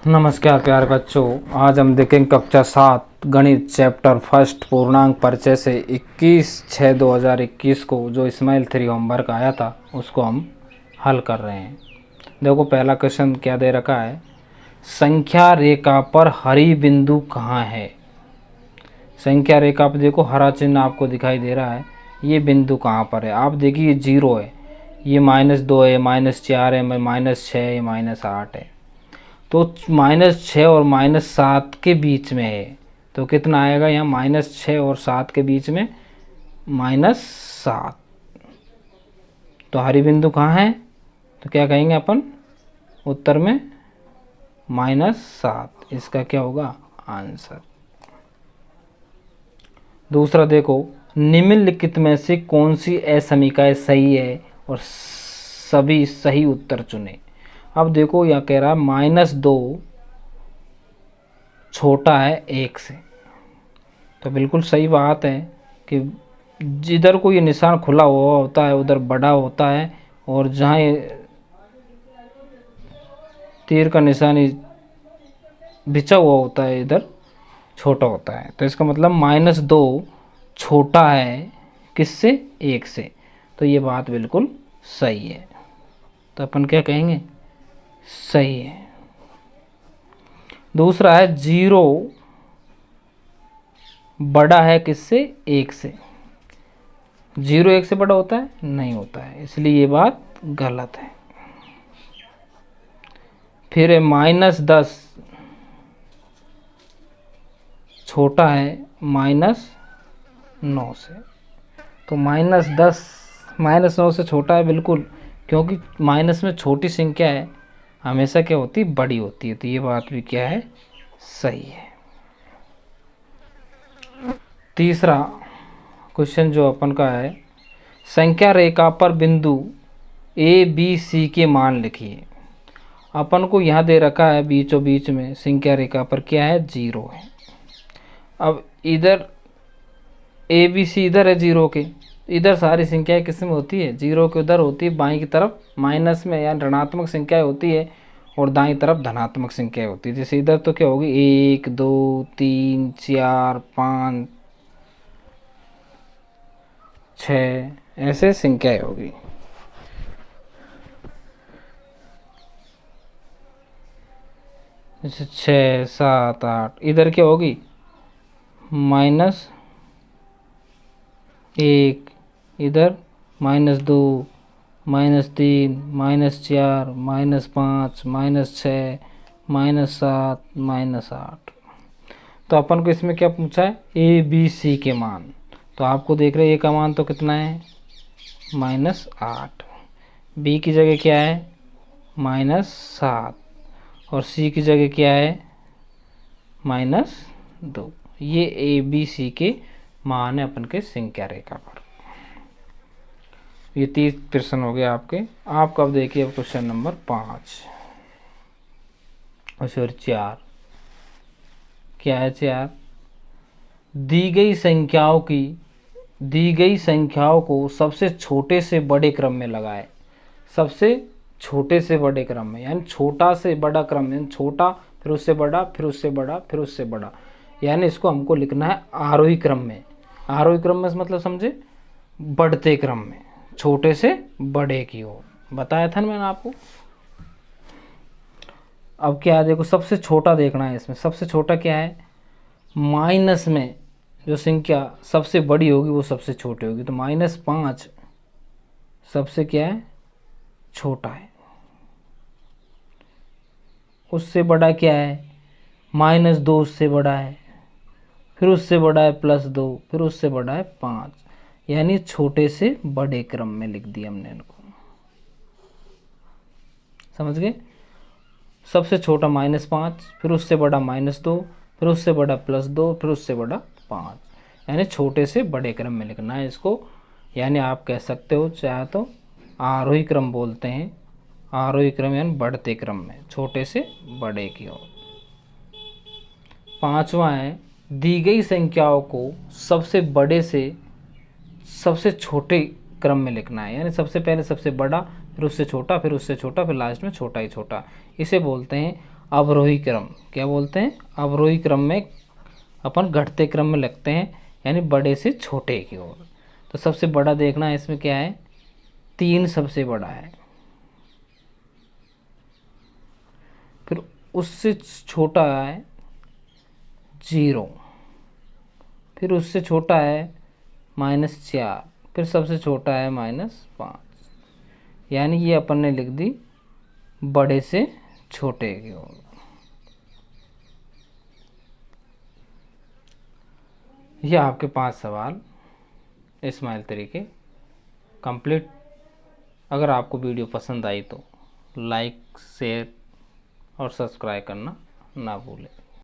नमस्कार प्यारे बच्चों, आज हम देखेंगे कक्षा 7 गणित चैप्टर फर्स्ट पूर्णांक परिचय से 21/6/2021 को जो स्माइल 3 होमवर्क आया था उसको हम हल कर रहे हैं। देखो पहला क्वेश्चन क्या दे रखा है, संख्या रेखा पर हरी बिंदु कहाँ है। संख्या रेखा पर देखो हरा चिन्ह आपको दिखाई दे रहा है, ये बिंदु कहाँ पर है। आप देखिए ये 0 है, ये -2 है, -4 है, -6 है, -8 है। तो -6 और -7 के बीच में है, तो कितना आएगा यहाँ -6 और 7 के बीच में -7। तो हरी बिंदु कहाँ है, तो क्या कहेंगे अपन उत्तर में -7, इसका क्या होगा आंसर। दूसरा देखो, निम्नलिखित में से कौन सी असमीकाएं सही है और सभी सही उत्तर चुने। अब देखो यह कह रहा है -2 छोटा है 1 से, तो बिल्कुल सही बात है कि जिधर को ये निशान खुला हुआ होता है उधर बड़ा होता है, और जहाँ ये तीर का निशान बिछा हुआ होता है इधर छोटा होता है। तो इसका मतलब -2 छोटा है किससे, 1 से। तो ये बात बिल्कुल सही है, तो अपन क्या कहेंगे सही है। दूसरा है 0 बड़ा है किससे, 1 से। 0 1 से बड़ा होता है, नहीं होता है, इसलिए ये बात गलत है। फिर है -10 छोटा है -9 से। तो -10 -9 से छोटा है बिल्कुल, क्योंकि माइनस में छोटी संख्या है हमेशा क्या होती है, बड़ी होती है। तो ये बात भी क्या है सही है। तीसरा क्वेश्चन जो अपन का है, संख्या रेखा पर बिंदु ए बी सी के मान लिखिए। अपन को यहाँ दे रखा है बीचों बीच में संख्या रेखा पर क्या है 0 है। अब इधर ए बी सी इधर है 0 के, इधर सारी संख्याएं किस में होती है 0 के उधर होती है, बाईं की तरफ माइनस में यानी ऋणात्मक संख्याएं होती है और दाईं तरफ धनात्मक संख्याएं होती है। जैसे इधर तो क्या होगी 1 2 3 4 5 6 ऐसे संख्याएं होगी। जैसे 6 7 8, इधर क्या होगी -1, इधर -2 -3 -4 -5 -6 -7 -8। तो अपन को इसमें क्या पूछा है ए बी सी के मान। तो आपको देख रहे हैं ए का मान तो कितना है -8, बी की जगह क्या है -7 और सी की जगह क्या है -2। ये ए बी सी के मान है अपन के संख्या रेखा पर। ये 30 प्रश्न हो गए आपके। आप कब देखिए अब क्वेश्चन नंबर 5 और 4। क्या है 4, दी गई संख्याओं को सबसे छोटे से बड़े क्रम में लगाए। सबसे छोटे से बड़े क्रम में यानी छोटा से बड़ा क्रम में, छोटा फिर उससे बड़ा फिर उससे बड़ा फिर उससे बड़ा, यानी इसको हमको लिखना है आरोही क्रम में। आरोही क्रम में मतलब समझे बढ़ते क्रम में, छोटे से बड़े की ओर, बताया था ना मैंने आपको। अब क्या है देखो सबसे छोटा देखना है इसमें। सबसे छोटा क्या है, माइनस में जो संख्या सबसे बड़ी होगी वो सबसे छोटी होगी। तो -5 सबसे क्या है छोटा है। उससे बड़ा क्या है -2, उससे बड़ा है, फिर उससे बड़ा है +2, फिर उससे बड़ा है 5, यानी छोटे से बड़े क्रम में लिख दिया हमने इनको, समझ गए। सबसे छोटा -5, फिर उससे बड़ा -2, फिर उससे बड़ा +2, फिर उससे बड़ा 5, यानी छोटे से बड़े क्रम में लिखना है इसको। यानी आप कह सकते हो चाहे तो आरोही क्रम बोलते हैं, आरोही क्रम यानी बढ़ते क्रम में छोटे से बड़े की ओर। 5वां है, दी गई संख्याओं को सबसे बड़े से सबसे छोटे क्रम में लिखना है, यानी सबसे पहले सबसे बड़ा फिर उससे छोटा फिर उससे छोटा फिर लास्ट में छोटा ही छोटा। इसे बोलते हैं अवरोही क्रम, क्या बोलते हैं, अवरोही क्रम में अपन घटते क्रम में लिखते हैं, यानी बड़े से छोटे की ओर। तो सबसे बड़ा देखना है इसमें क्या है, 3 सबसे बड़ा है, फिर उससे छोटा है 0, फिर उससे छोटा है -4, फिर सबसे छोटा है -5। यानी ये अपन ने लिख दी बड़े से छोटे की ओर। ये आपके 5 सवाल इस्माइल तरीके कंप्लीट। अगर आपको वीडियो पसंद आई तो लाइक, शेयर और सब्सक्राइब करना ना भूलें।